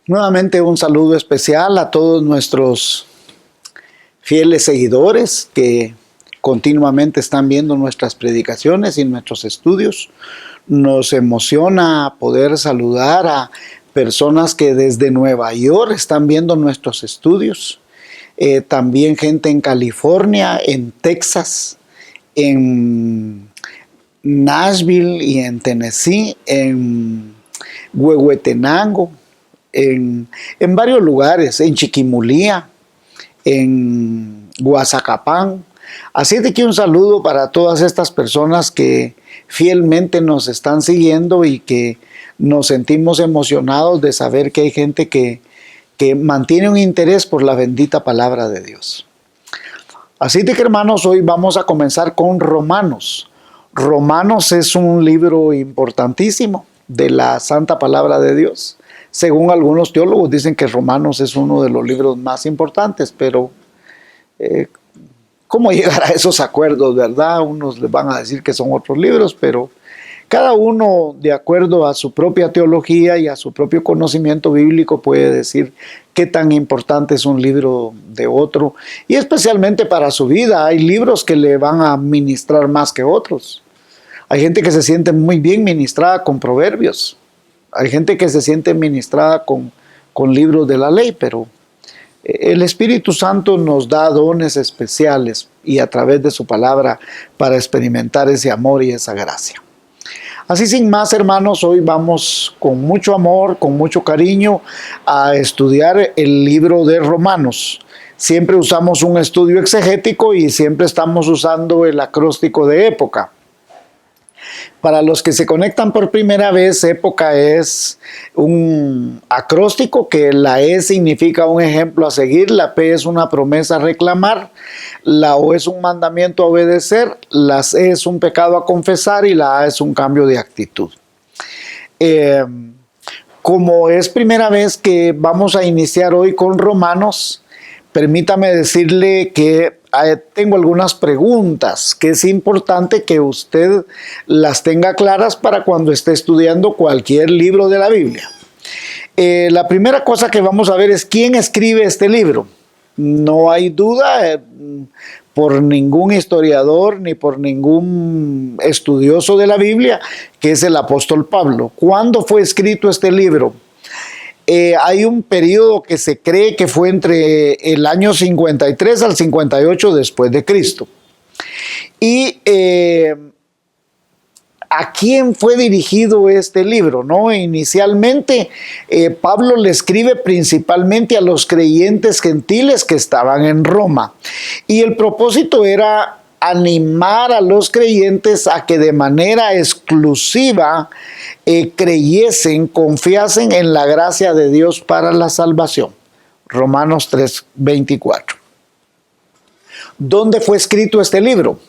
Nuevamente un saludo especial a todos nuestros fieles seguidores que continuamente están viendo nuestras predicaciones y nuestros estudios. Nos emociona poder saludar a personas que desde Nueva York están viendo nuestros estudios. También gente en California, en Texas, en Nashville y en Tennessee, en Huehuetenango, en varios lugares, en Chiquimulía, en Guazacapán. Así de que un saludo para todas estas personas que fielmente nos están siguiendo y que nos sentimos emocionados de saber que hay gente que mantiene un interés por la bendita palabra de Dios. Así de que, hermanos, hoy vamos a comenzar con Romanos. Romanos es un libro importantísimo de la santa palabra de Dios. Según algunos teólogos dicen que Romanos es uno de los libros más importantes, pero ¿cómo llegar a esos acuerdos, verdad? Unos les van a decir que son otros libros, pero cada uno, de acuerdo a su propia teología y a su propio conocimiento bíblico, puede decir qué tan importante es un libro de otro. Y especialmente para su vida, hay libros que le van a ministrar más que otros. Hay gente que se siente muy bien ministrada con proverbios. Hay gente que se siente ministrada con libros de la ley, pero el Espíritu Santo nos da dones especiales y a través de su palabra para experimentar ese amor y esa gracia. Así sin más, hermanos, hoy vamos con mucho amor, con mucho cariño a estudiar el libro de Romanos. Siempre usamos un estudio exegético y siempre estamos usando el acróstico de época. Para los que se conectan por primera vez, época es un acróstico que la E significa un ejemplo a seguir, la P es una promesa a reclamar, la O es un mandamiento a obedecer, la C es un pecado a confesar y la A es un cambio de actitud. Como es primera vez que vamos a iniciar hoy con Romanos, permítame decirle que tengo algunas preguntas que es importante que usted las tenga claras para cuando esté estudiando cualquier libro de la Biblia. La primera cosa que vamos a ver es quién escribe este libro. No hay duda por ningún historiador ni por ningún estudioso de la Biblia que es el apóstol Pablo. ¿Cuándo fue escrito este libro? Hay un periodo que se cree que fue entre el año 53 al 58 después de Cristo. Y ¿a quién fue dirigido este libro? ¿No? Inicialmente, Pablo le escribe principalmente a los creyentes gentiles que estaban en Roma. Y el propósito era animar a los creyentes a que de manera exclusiva creyesen, confiasen en la gracia de Dios para la salvación. Romanos 3:24. ¿Dónde fue escrito este libro?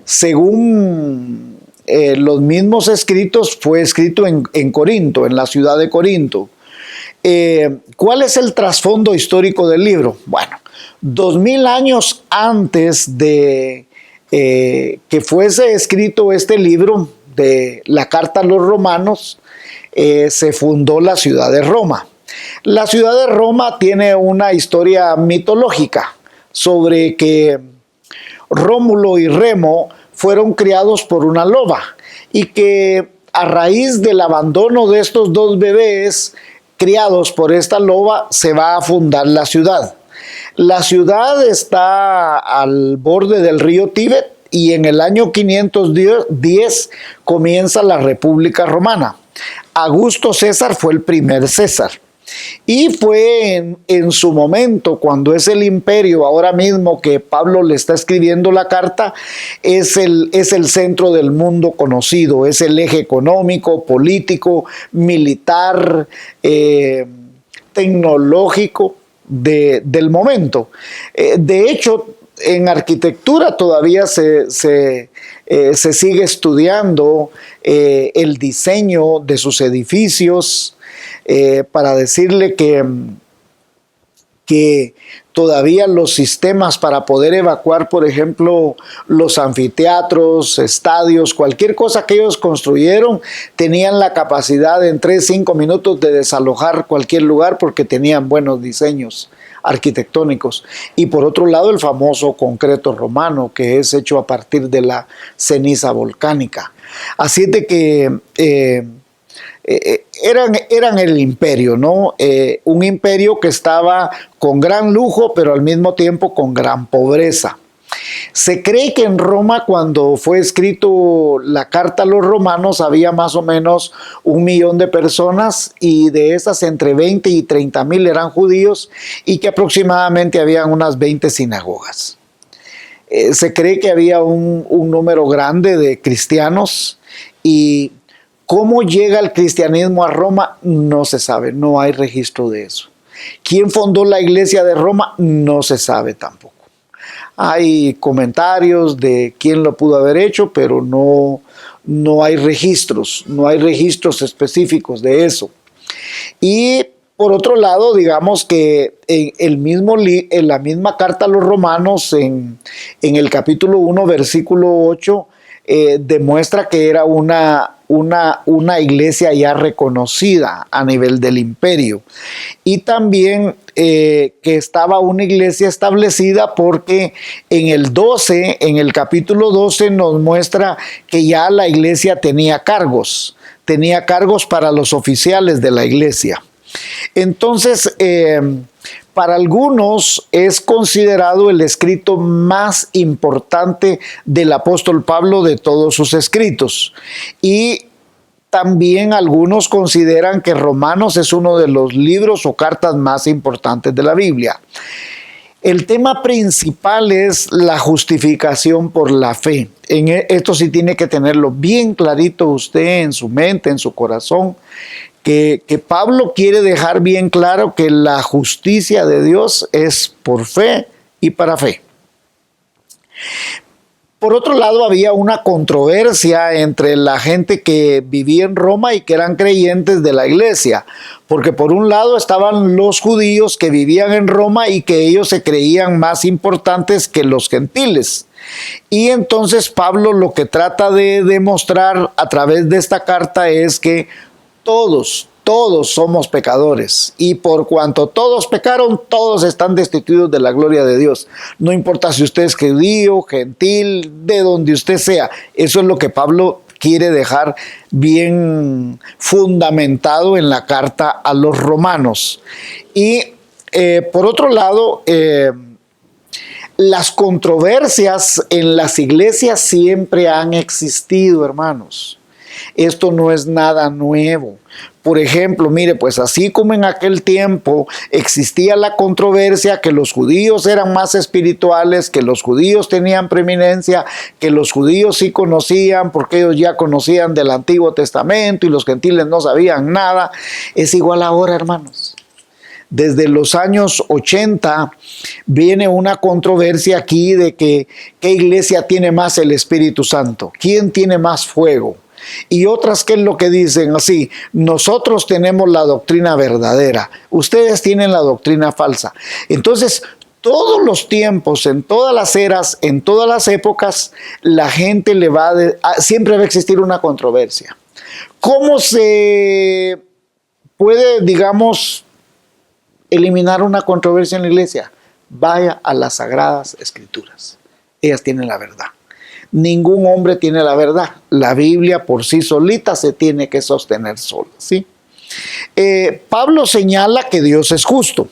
Según los mismos escritos, fue escrito en Corinto, en la ciudad de Corinto. ¿Cuál es el trasfondo histórico del libro? Bueno, 2000 años antes de que fuese escrito este libro de la carta a los romanos, se fundó la ciudad de Roma. La ciudad de Roma tiene una historia mitológica sobre que Rómulo y Remo fueron criados por una loba y que a raíz del abandono de estos dos bebés criados por esta loba se va a fundar la ciudad. La ciudad está al borde del río Tíbet y en el año 510 comienza la República Romana. Augusto César fue el primer César. Y fue en su momento, cuando es el imperio, ahora mismo que Pablo le está escribiendo la carta, es el centro del mundo conocido, es el eje económico, político, militar, tecnológico del momento. De hecho, en arquitectura todavía se sigue estudiando el diseño de sus edificios, para decirle que todavía los sistemas para poder evacuar, por ejemplo, los anfiteatros, estadios, cualquier cosa que ellos construyeron, tenían la capacidad en 3-5 minutos de desalojar cualquier lugar porque tenían buenos diseños arquitectónicos. Y por otro lado, el famoso concreto romano, que es hecho a partir de la ceniza volcánica. Así de que eran el imperio, ¿no? Un imperio que estaba con gran lujo, pero al mismo tiempo con gran pobreza. Se cree que en Roma, cuando fue escrito la carta a los romanos, había más o menos 1 millón de personas, y de esas entre 20 y 30 mil eran judíos, y que aproximadamente habían unas 20 sinagogas. Se cree que había un número grande de cristianos, y cómo llega el cristianismo a Roma no se sabe, no hay registro de eso. ¿Quién fundó la iglesia de Roma? No se sabe tampoco. Hay comentarios de quién lo pudo haber hecho, pero no hay registros, no hay registros específicos de eso. Y por otro lado, digamos que en la misma carta a los romanos, en el capítulo 1, versículo 8, demuestra que era una iglesia ya reconocida a nivel del imperio, y también que estaba una iglesia establecida, porque en el capítulo 12 nos muestra que ya la iglesia tenía cargos para los oficiales de la iglesia. Entonces, para algunos es considerado el escrito más importante del apóstol Pablo de todos sus escritos. Y también algunos consideran que Romanos es uno de los libros o cartas más importantes de la Biblia. El tema principal es la justificación por la fe. Esto sí tiene que tenerlo bien clarito usted en su mente, en su corazón, que Pablo quiere dejar bien claro que la justicia de Dios es por fe y para fe. Por otro lado, había una controversia entre la gente que vivía en Roma y que eran creyentes de la iglesia, porque por un lado estaban los judíos que vivían en Roma y que ellos se creían más importantes que los gentiles. Y entonces Pablo lo que trata de demostrar a través de esta carta es que todos somos pecadores, y por cuanto todos pecaron, todos están destituidos de la gloria de Dios. No importa si usted es judío, gentil, de donde usted sea. Eso es lo que Pablo quiere dejar bien fundamentado en la carta a los romanos. Y por otro lado, las controversias en las iglesias siempre han existido, hermanos. Esto no es nada nuevo. Por ejemplo, mire, pues así como en aquel tiempo existía la controversia que los judíos eran más espirituales, que los judíos tenían preeminencia, que los judíos sí conocían porque ellos ya conocían del Antiguo Testamento y los gentiles no sabían nada, es igual ahora, hermanos. Desde los años 80 viene una controversia aquí de que ¿qué iglesia tiene más el Espíritu Santo? ¿Quién tiene más fuego? Y otras, ¿qué es lo que dicen? Así, nosotros tenemos la doctrina verdadera, ustedes tienen la doctrina falsa. Entonces, todos los tiempos, en todas las eras, en todas las épocas, la gente siempre va a existir una controversia. ¿Cómo se puede, digamos, eliminar una controversia en la iglesia? Vaya a las Sagradas Escrituras, ellas tienen la verdad. Ningún hombre tiene la verdad. La Biblia por sí solita se tiene que sostener sola, ¿sí? Pablo señala que Dios es justo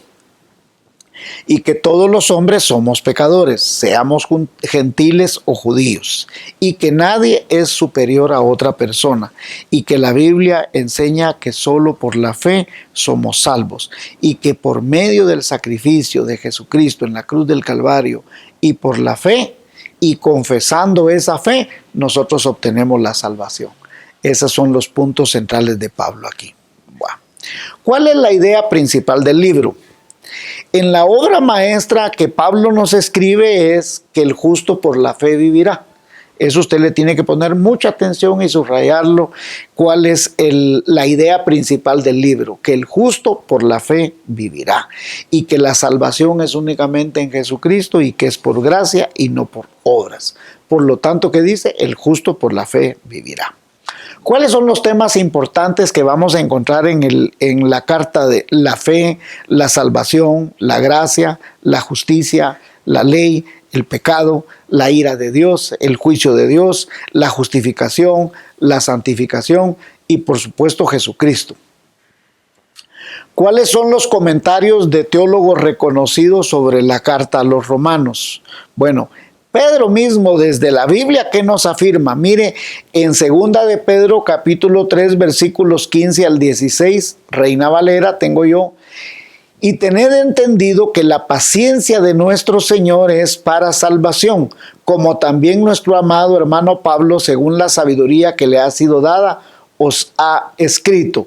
y que todos los hombres somos pecadores, seamos gentiles o judíos, y que nadie es superior a otra persona, y que la Biblia enseña que solo por la fe somos salvos, y que por medio del sacrificio de Jesucristo en la cruz del Calvario y por la fe, y confesando esa fe, nosotros obtenemos la salvación. Esos son los puntos centrales de Pablo aquí. Bueno, ¿cuál es la idea principal del libro? En la obra maestra que Pablo nos escribe es que el justo por la fe vivirá. Eso usted le tiene que poner mucha atención y subrayarlo. ¿Cuál es la idea principal del libro? Que el justo por la fe vivirá y que la salvación es únicamente en Jesucristo y que es por gracia y no por obras. Por lo tanto, ¿qué dice? El justo por la fe vivirá. ¿Cuáles son los temas importantes que vamos a encontrar en la carta de la fe, la salvación, la gracia, la justicia, la ley, el pecado, la ira de Dios, el juicio de Dios, la justificación, la santificación y por supuesto Jesucristo? ¿Cuáles son los comentarios de teólogos reconocidos sobre la carta a los romanos? Bueno, Pedro mismo desde la Biblia, ¿qué nos afirma? Mire, en 2 de Pedro capítulo 3 versículos 15 al 16, Reina Valera tengo yo, y tened entendido que la paciencia de nuestro Señor es para salvación, como también nuestro amado hermano Pablo, según la sabiduría que le ha sido dada, os ha escrito.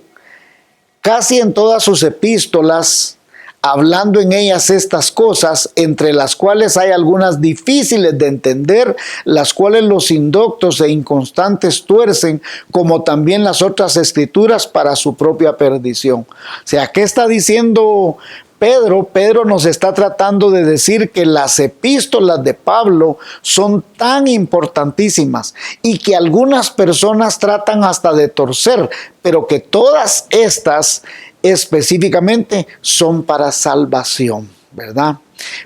Casi en todas sus epístolas, hablando en ellas estas cosas, entre las cuales hay algunas difíciles de entender, las cuales los indoctos e inconstantes tuercen, como también las otras escrituras para su propia perdición. O sea, ¿qué está diciendo Pedro? Pedro nos está tratando de decir que las epístolas de Pablo son tan importantísimas y que algunas personas tratan hasta de torcer, pero que todas estas específicamente son para salvación, ¿verdad?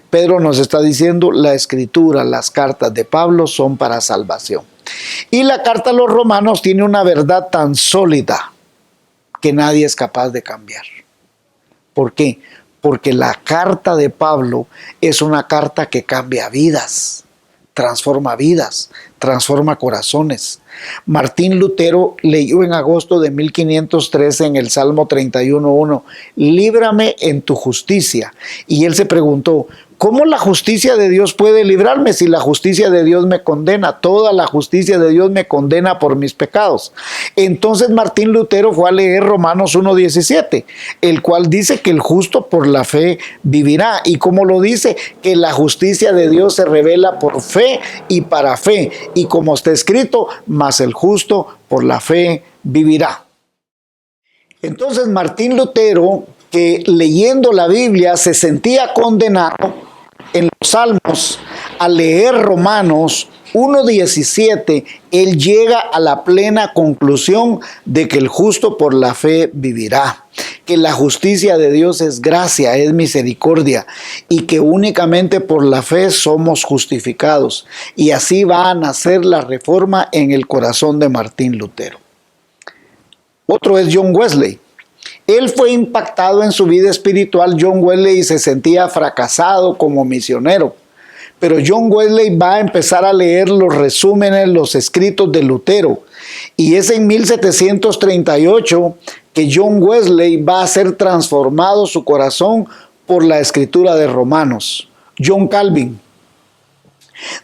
Pedro nos está diciendo la escritura, las cartas de Pablo son para salvación. Y la carta a los romanos tiene una verdad tan sólida que nadie es capaz de cambiar. ¿Por qué? Porque la carta de Pablo es una carta que cambia vidas, transforma corazones. Martín Lutero leyó en agosto de 1513 en el Salmo 31:1, líbrame en tu justicia. Y él se preguntó, ¿cómo la justicia de Dios puede librarme si la justicia de Dios me condena? Toda la justicia de Dios me condena por mis pecados. Entonces Martín Lutero fue a leer Romanos 1:17, el cual dice que el justo por la fe vivirá. ¿Y cómo lo dice? Que la justicia de Dios se revela por fe y para fe. Y como está escrito, mas el justo por la fe vivirá. Entonces Martín Lutero, que leyendo la Biblia se sentía condenado, en los Salmos, al leer Romanos 1:17, él llega a la plena conclusión de que el justo por la fe vivirá, que la justicia de Dios es gracia, es misericordia, y que únicamente por la fe somos justificados. Y así va a nacer la reforma en el corazón de Martín Lutero. Otro es John Wesley. Él fue impactado en su vida espiritual. John Wesley se sentía fracasado como misionero. Pero John Wesley va a empezar a leer los resúmenes, los escritos de Lutero. Y es en 1738 que John Wesley va a ser transformado su corazón por la escritura de Romanos. John Calvin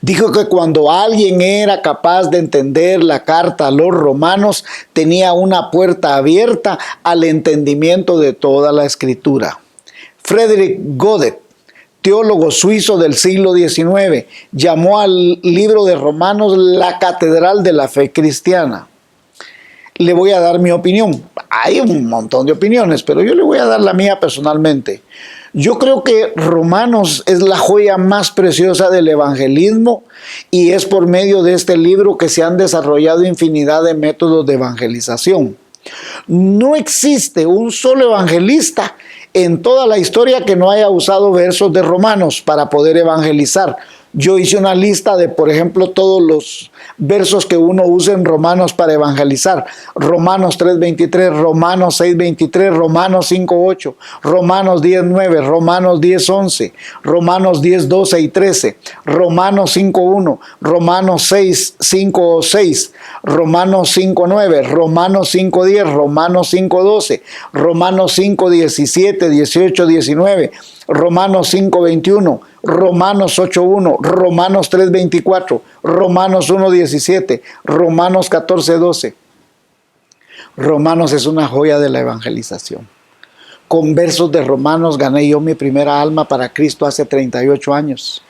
dijo que cuando alguien era capaz de entender la carta a los romanos, tenía una puerta abierta al entendimiento de toda la escritura. Frederick Godet, teólogo suizo del siglo XIX, llamó al libro de Romanos la catedral de la fe cristiana. Le voy a dar mi opinión. Hay un montón de opiniones, pero yo le voy a dar la mía personalmente. Yo creo que Romanos es la joya más preciosa del evangelismo y es por medio de este libro que se han desarrollado infinidad de métodos de evangelización. No existe un solo evangelista en toda la historia que no haya usado versos de Romanos para poder evangelizar. Yo hice una lista de, por ejemplo, todos los versos que uno usa en Romanos para evangelizar. Romanos 3:23, Romanos 6:23, Romanos 5:8, Romanos 10:9, Romanos 10:11, Romanos 10:12 y 13, Romanos 5:1, Romanos 6:5-6, Romanos 5:9, Romanos 5:10, Romanos 5:12, Romanos 5:17, 18, 19, Romanos 5:21, Romanos 8:1, Romanos 3:24, Romanos 1:17, Romanos 14:12. Romanos es una joya de la evangelización. Con versos de Romanos gané yo mi primera alma para Cristo hace 38 años.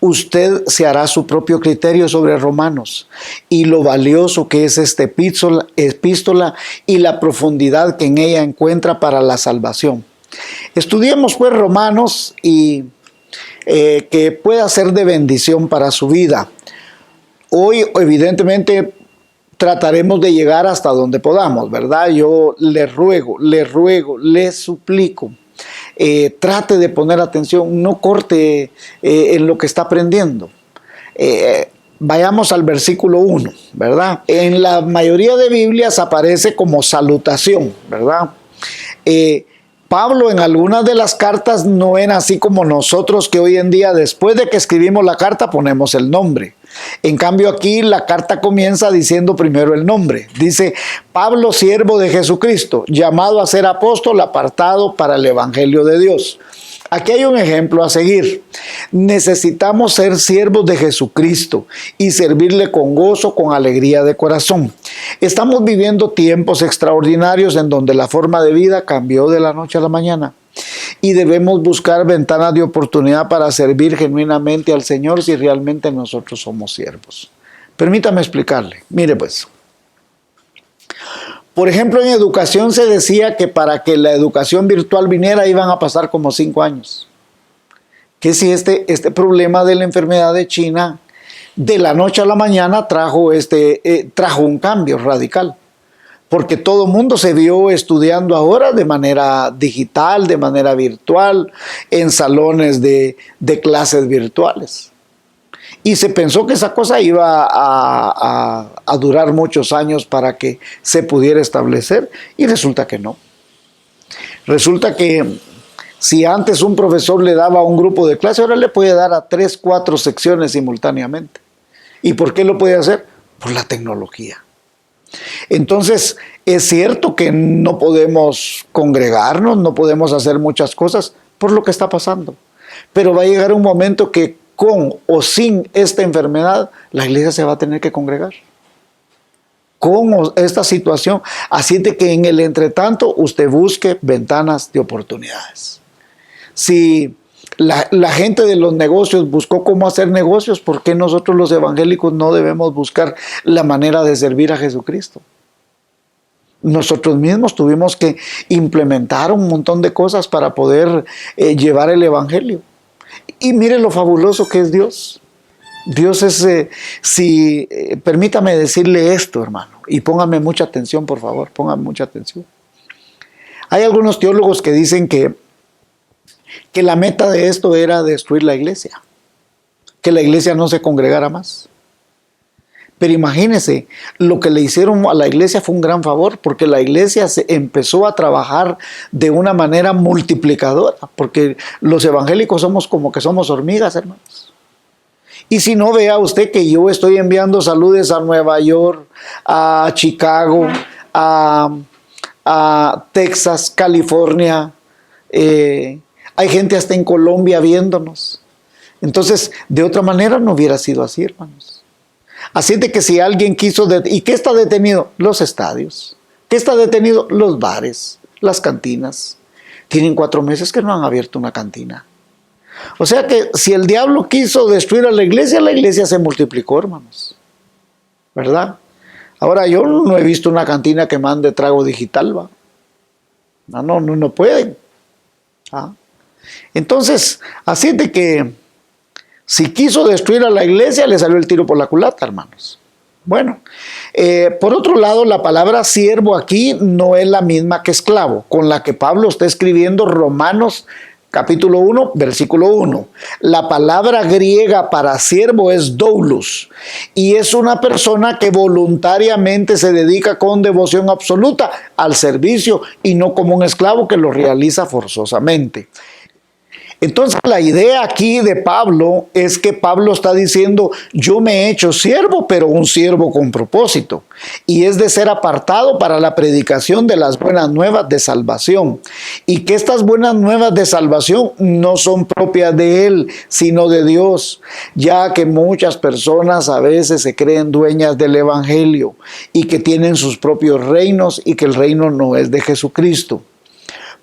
usted se hará su propio criterio sobre Romanos y lo valioso que es esta epístola y la profundidad que en ella encuentra para la salvación. Estudiemos pues Romanos y que pueda ser de bendición para su vida. Hoy evidentemente trataremos de llegar hasta donde podamos, ¿verdad? Yo le ruego, le suplico, trate de poner atención, no corte en lo que está aprendiendo. Vayamos al versículo 1, ¿verdad? En la mayoría de Biblias aparece como salutación, ¿verdad? Pablo en algunas de las cartas no era así como nosotros, que hoy en día después de que escribimos la carta ponemos el nombre. En cambio aquí la carta comienza diciendo primero el nombre. Dice: Pablo, siervo de Jesucristo, llamado a ser apóstol, apartado para el evangelio de Dios. Aquí hay un ejemplo a seguir. Necesitamos ser siervos de Jesucristo y servirle con gozo, con alegría de corazón. Estamos viviendo tiempos extraordinarios en donde la forma de vida cambió de la noche a la mañana. Y debemos buscar ventanas de oportunidad para servir genuinamente al Señor si realmente nosotros somos siervos. Permítame explicarle. Mire pues. Por ejemplo, en educación se decía que para que la educación virtual viniera iban a pasar como 5 años. Que si este problema de la enfermedad de China de la noche a la mañana trajo un cambio radical. Porque todo el mundo se vio estudiando ahora de manera digital, de manera virtual, en salones de clases virtuales. Y se pensó que esa cosa iba a durar muchos años para que se pudiera establecer, y resulta que no. Resulta que si antes un profesor le daba a un grupo de clase, ahora le puede dar a 3, 4 secciones simultáneamente. ¿Y por qué lo puede hacer? Por la tecnología. Entonces, es cierto que no podemos congregarnos, no podemos hacer muchas cosas por lo que está pasando. Pero va a llegar un momento que con o sin esta enfermedad, la iglesia se va a tener que congregar. Con esta situación. Así de que en el entretanto, usted busque ventanas de oportunidades. Si la gente de los negocios buscó cómo hacer negocios, ¿por qué nosotros los evangélicos no debemos buscar la manera de servir a Jesucristo? Nosotros mismos tuvimos que implementar un montón de cosas para poder llevar el evangelio. Y mire lo fabuloso que es Dios. Dios es, permítame decirle esto, hermano, y póngame mucha atención, por favor, póngame mucha atención. Hay algunos teólogos que dicen que la meta de esto era destruir la iglesia, que la iglesia no se congregara más. Pero imagínense, lo que le hicieron a la iglesia fue un gran favor, porque la iglesia se empezó a trabajar de una manera multiplicadora, porque los evangélicos somos como que somos hormigas, hermanos. Y si no, vea usted que yo estoy enviando saludes a Nueva York, a Chicago, a Texas, California. Hay gente hasta en Colombia viéndonos. Entonces, de otra manera no hubiera sido así, hermanos. Así de que si alguien quiso... ¿Y qué está detenido? Los estadios. ¿Qué está detenido? Los bares, las cantinas. Tienen 4 meses que no han abierto una cantina. O sea que si el diablo quiso destruir a la iglesia se multiplicó, hermanos. ¿Verdad? Ahora yo no he visto una cantina que mande trago digital, ¿va? No pueden. ¿Ah? Entonces, así de que si quiso destruir a la iglesia, le salió el tiro por la culata, hermanos. Bueno, por otro lado, la palabra siervo aquí no es la misma que esclavo, con la que Pablo está escribiendo Romanos capítulo 1, versículo 1. La palabra griega para siervo es doulos, y es una persona que voluntariamente se dedica con devoción absoluta al servicio y no como un esclavo que lo realiza forzosamente. Entonces la idea aquí de Pablo es que Pablo está diciendo: yo me he hecho siervo, pero un siervo con propósito, y es de ser apartado para la predicación de las buenas nuevas de salvación, y que estas buenas nuevas de salvación no son propias de él, sino de Dios, ya que muchas personas a veces se creen dueñas del evangelio y que tienen sus propios reinos y que el reino no es de Jesucristo.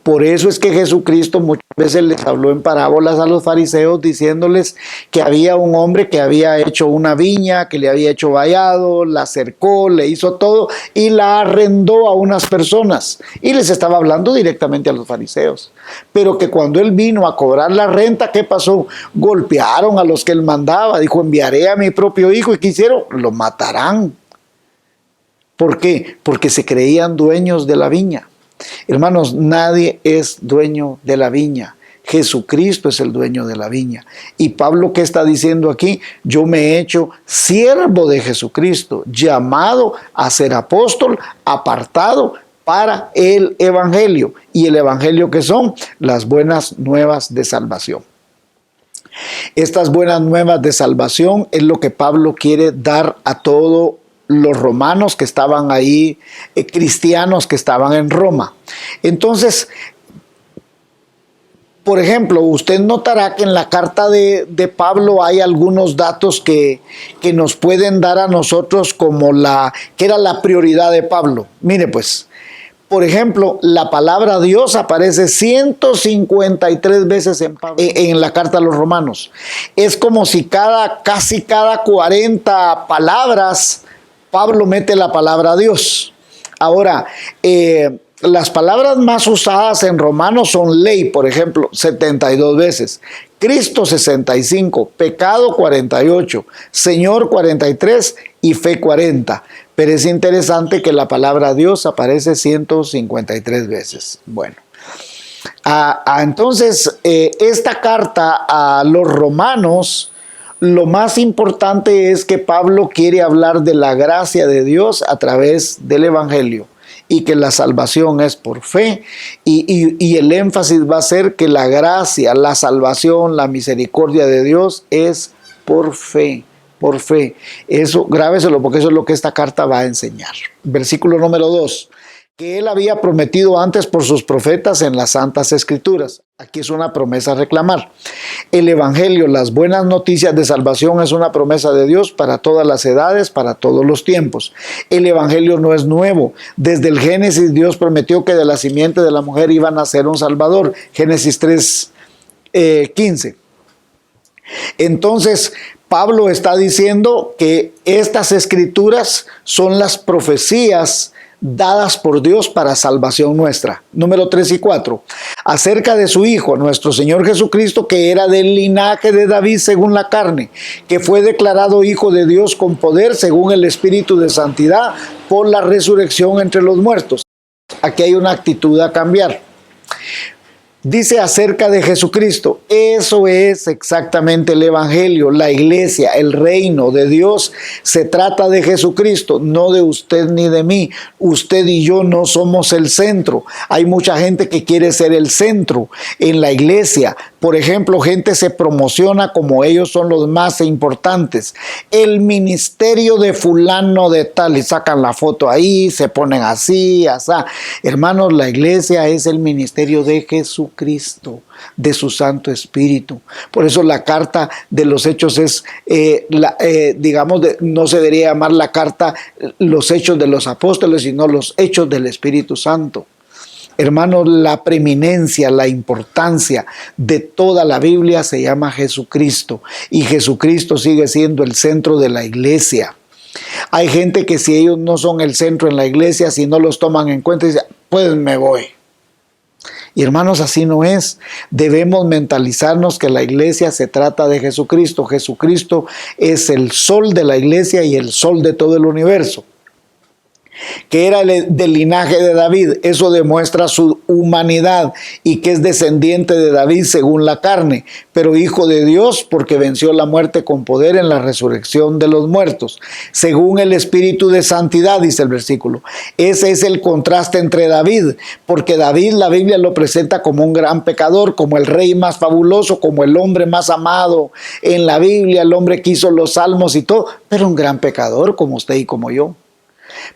Por eso es que Jesucristo muchas veces les habló en parábolas a los fariseos diciéndoles que había un hombre que había hecho una viña, que le había hecho vallado, la cercó, le hizo todo y la arrendó a unas personas. Y les estaba hablando directamente a los fariseos. Pero que cuando él vino a cobrar la renta, ¿qué pasó? Golpearon a los que él mandaba. Dijo, enviaré a mi propio hijo. ¿Y qué hicieron? Lo matarán. ¿Por qué? Porque se creían dueños de la viña. Hermanos, nadie es dueño de la viña. Jesucristo es el dueño de la viña. Y Pablo, ¿qué está diciendo aquí? Yo me he hecho siervo de Jesucristo, llamado a ser apóstol, apartado para el evangelio. ¿Y el evangelio qué son? Las buenas nuevas de salvación. Estas buenas nuevas de salvación es lo que Pablo quiere dar a todos los romanos que estaban ahí, cristianos que estaban en Roma. Entonces, por ejemplo, usted notará que en la carta de Pablo hay algunos datos que nos pueden dar a nosotros como que era la prioridad de Pablo. Mire pues, por ejemplo, la palabra Dios aparece 153 veces en la carta a los romanos. Es como si casi cada 40 palabras Pablo mete la palabra Dios. Ahora, las palabras más usadas en Romanos son ley, por ejemplo, 72 veces. Cristo 65, pecado 48, Señor 43 y fe 40. Pero es interesante que la palabra Dios aparece 153 veces. Bueno, entonces esta carta a los romanos, lo más importante es que Pablo quiere hablar de la gracia de Dios a través del evangelio y que la salvación es por fe y el énfasis va a ser que la gracia, la salvación, la misericordia de Dios es por fe. Por fe. Eso, grábeselo porque eso es lo que esta carta va a enseñar. Versículo número 2. Que él había prometido antes por sus profetas en las Santas Escrituras. Aquí es una promesa a reclamar. El Evangelio, las buenas noticias de salvación, es una promesa de Dios para todas las edades, para todos los tiempos. El Evangelio no es nuevo. Desde el Génesis Dios prometió que de la simiente de la mujer iba a nacer un Salvador. Génesis 3:15. Entonces, Pablo está diciendo que estas escrituras son las profecías dadas por Dios para salvación nuestra. Número 3 y 4. Acerca de su Hijo, nuestro Señor Jesucristo, que era del linaje de David según la carne, que fue declarado Hijo de Dios con poder según el Espíritu de Santidad por la resurrección entre los muertos. Aquí hay una actitud a cambiar. Dice acerca de Jesucristo, eso es exactamente el evangelio, la iglesia, el reino de Dios. Se trata de Jesucristo, no de usted ni de mí. Usted y yo no somos el centro. Hay mucha gente que quiere ser el centro en la iglesia. Por ejemplo, gente se promociona como ellos son los más importantes. El ministerio de fulano de tal, y sacan la foto ahí, se ponen así, asá. Hermanos, la iglesia es el ministerio de Jesucristo, de su Santo Espíritu. Por eso la carta de los Hechos es, no se debería llamar la carta los Hechos de los Apóstoles, sino los Hechos del Espíritu Santo. Hermanos, la preeminencia, la importancia de toda la Biblia se llama Jesucristo. Y Jesucristo sigue siendo el centro de la iglesia. Hay gente que si ellos no son el centro en la iglesia, si no los toman en cuenta, dicen, pues me voy. Y hermanos, así no es. Debemos mentalizarnos que la iglesia se trata de Jesucristo. Jesucristo es el sol de la iglesia y el sol de todo el universo. Que era del linaje de David, eso demuestra su humanidad y que es descendiente de David según la carne, pero hijo de Dios porque venció la muerte con poder en la resurrección de los muertos, según el Espíritu de Santidad, dice el versículo. Ese es el contraste entre David, porque David la Biblia lo presenta como un gran pecador, como el rey más fabuloso, como el hombre más amado en la Biblia, el hombre que hizo los salmos y todo, pero un gran pecador como usted y como yo.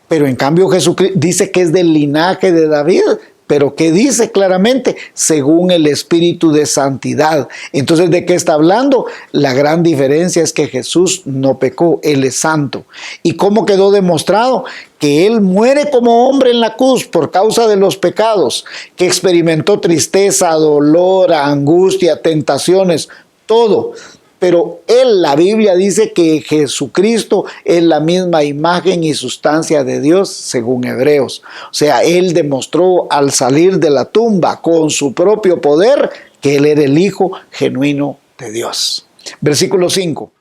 Pero en cambio Jesucristo dice que es del linaje de David, pero que dice claramente, según el Espíritu de santidad. Entonces, ¿de qué está hablando? La gran diferencia es que Jesús no pecó, Él es santo. ¿Y cómo quedó demostrado? Que Él muere como hombre en la cruz por causa de los pecados, que experimentó tristeza, dolor, angustia, tentaciones, todo. Pero Él, la Biblia dice que Jesucristo es la misma imagen y sustancia de Dios, según Hebreos. O sea, Él demostró al salir de la tumba con su propio poder que Él era el Hijo genuino de Dios. Versículo 5.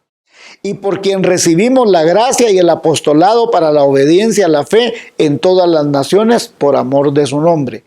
Y por quien recibimos la gracia y el apostolado para la obediencia a la fe en todas las naciones por amor de su nombre.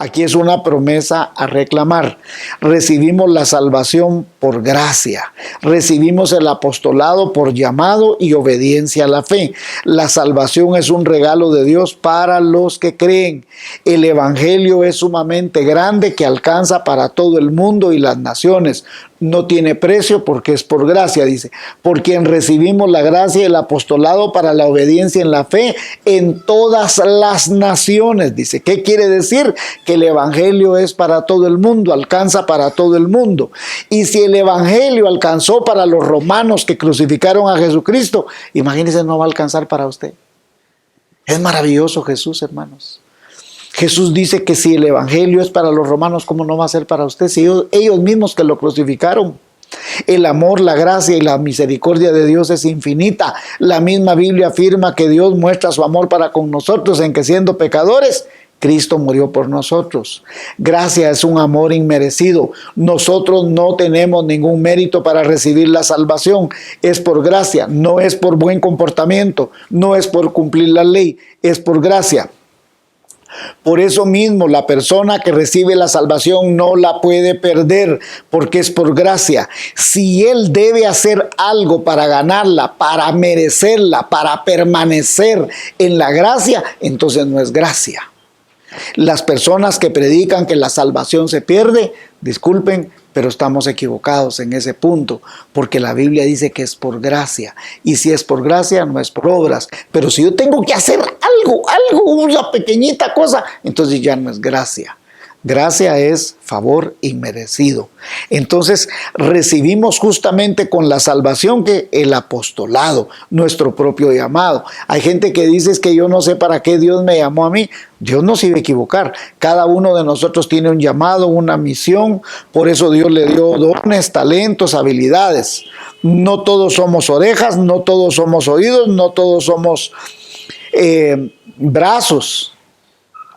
Aquí es una promesa a reclamar. Recibimos la salvación por gracia. Recibimos el apostolado por llamado y obediencia a la fe. La salvación es un regalo de Dios para los que creen. El evangelio es sumamente grande que alcanza para todo el mundo y las naciones. No tiene precio porque es por gracia, dice. Por quien recibimos la gracia y el apostolado para la obediencia en la fe en todas las naciones, dice. ¿Qué quiere decir? Que el evangelio es para todo el mundo, alcanza para todo el mundo. Y si el evangelio alcanzó para los romanos que crucificaron a Jesucristo, imagínense, no va a alcanzar para usted. Es maravilloso Jesús, hermanos. Jesús dice que si el evangelio es para los romanos, ¿cómo no va a ser para usted? Si ellos mismos que lo crucificaron. El amor, la gracia y la misericordia de Dios es infinita. La misma Biblia afirma que Dios muestra su amor para con nosotros en que siendo pecadores, Cristo murió por nosotros. Gracia es un amor inmerecido. Nosotros no tenemos ningún mérito para recibir la salvación. Es por gracia, no es por buen comportamiento, no es por cumplir la ley, es por gracia. Por eso mismo la persona que recibe la salvación no la puede perder porque es por gracia. Si él debe hacer algo para ganarla, para merecerla, para permanecer en la gracia, entonces no es gracia. Las personas que predican que la salvación se pierde, disculpen, pero estamos equivocados en ese punto, porque la Biblia dice que es por gracia, y si es por gracia no es por obras. Pero si yo tengo que hacer algo, una pequeñita cosa, entonces ya no es gracia. Gracia es favor inmerecido. Entonces recibimos justamente con la salvación que el apostolado, nuestro propio llamado. Hay gente que dice es que yo no sé para qué Dios me llamó a mí. Dios no se iba a equivocar. Cada uno de nosotros tiene un llamado, una misión. Por eso Dios le dio dones, talentos, habilidades. No todos somos orejas, no todos somos oídos, no todos somos brazos.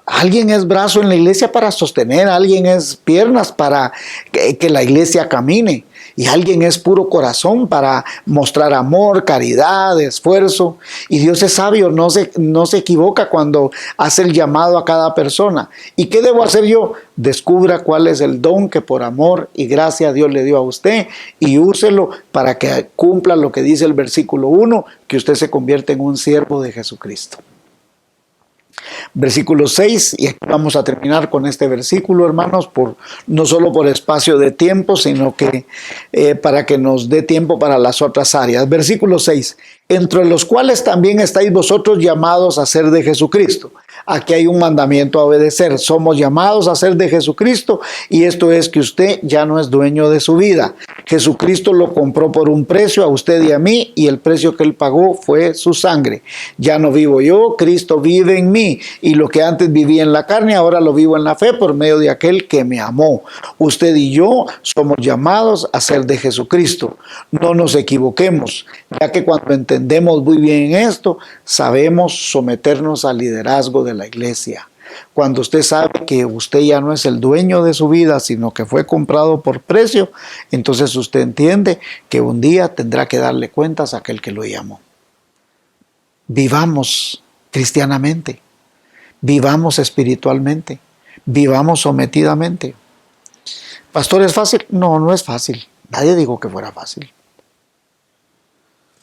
Alguien es brazo en la iglesia para sostener, alguien es piernas para que la iglesia camine, y alguien es puro corazón para mostrar amor, caridad, esfuerzo. Y Dios es sabio, no se equivoca cuando hace el llamado a cada persona. ¿Y qué debo hacer yo? Descubra cuál es el don que por amor y gracia Dios le dio a usted y úselo para que cumpla lo que dice el versículo 1, que usted se convierte en un siervo de Jesucristo. Versículo 6, y aquí vamos a terminar con este versículo, hermanos, no solo por espacio de tiempo, sino que para que nos dé tiempo para las otras áreas. Versículo 6, entre los cuales también estáis vosotros llamados a ser de Jesucristo. Aquí hay un mandamiento a obedecer. Somos llamados a ser de Jesucristo, y esto es que usted ya no es dueño de su vida. Jesucristo lo compró por un precio a usted y a mí, y el precio que él pagó fue su sangre. Ya no vivo yo, Cristo vive en mí, y lo que antes vivía en la carne, ahora lo vivo en la fe por medio de aquel que me amó. Usted y yo somos llamados a ser de Jesucristo. No nos equivoquemos, ya que cuando entendemos muy bien esto, sabemos someternos al liderazgo de la iglesia. Cuando usted sabe que usted ya no es el dueño de su vida, sino que fue comprado por precio, entonces usted entiende que un día tendrá que darle cuentas a aquel que lo llamó. Vivamos cristianamente, vivamos espiritualmente, vivamos sometidamente. ¿Pastor, es fácil? No, no es fácil. Nadie dijo que fuera fácil.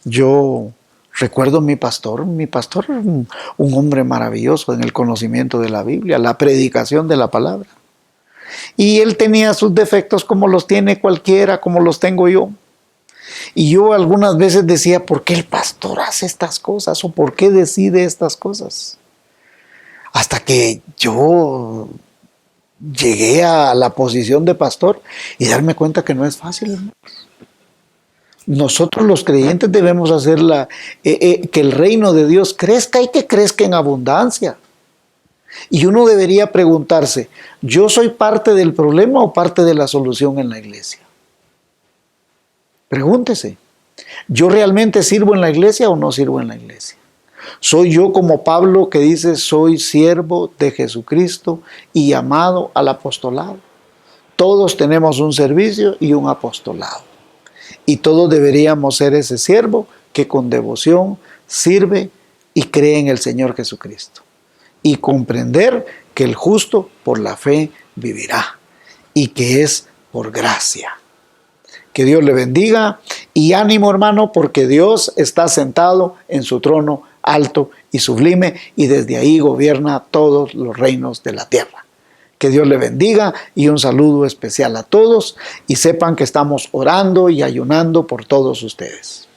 Yo recuerdo mi pastor, un hombre maravilloso en el conocimiento de la Biblia, la predicación de la palabra. Y él tenía sus defectos como los tiene cualquiera, como los tengo yo. Y yo algunas veces decía, ¿por qué el pastor hace estas cosas? ¿O por qué decide estas cosas? hasta que yo llegué a la posición de pastor y darme cuenta que no es fácil, hermanos. Nosotros los creyentes debemos hacer que el reino de Dios crezca y que crezca en abundancia. Y uno debería preguntarse, ¿yo soy parte del problema o parte de la solución en la iglesia? Pregúntese, ¿yo realmente sirvo en la iglesia o no sirvo en la iglesia? ¿Soy yo como Pablo que dice, soy siervo de Jesucristo y llamado al apostolado? Todos tenemos un servicio y un apostolado. Y todos deberíamos ser ese siervo que con devoción sirve y cree en el Señor Jesucristo. Y comprender que el justo por la fe vivirá y que es por gracia. Que Dios le bendiga y ánimo, hermano, porque Dios está sentado en su trono alto y sublime y desde ahí gobierna todos los reinos de la tierra. Que Dios le bendiga y un saludo especial a todos y sepan que estamos orando y ayunando por todos ustedes.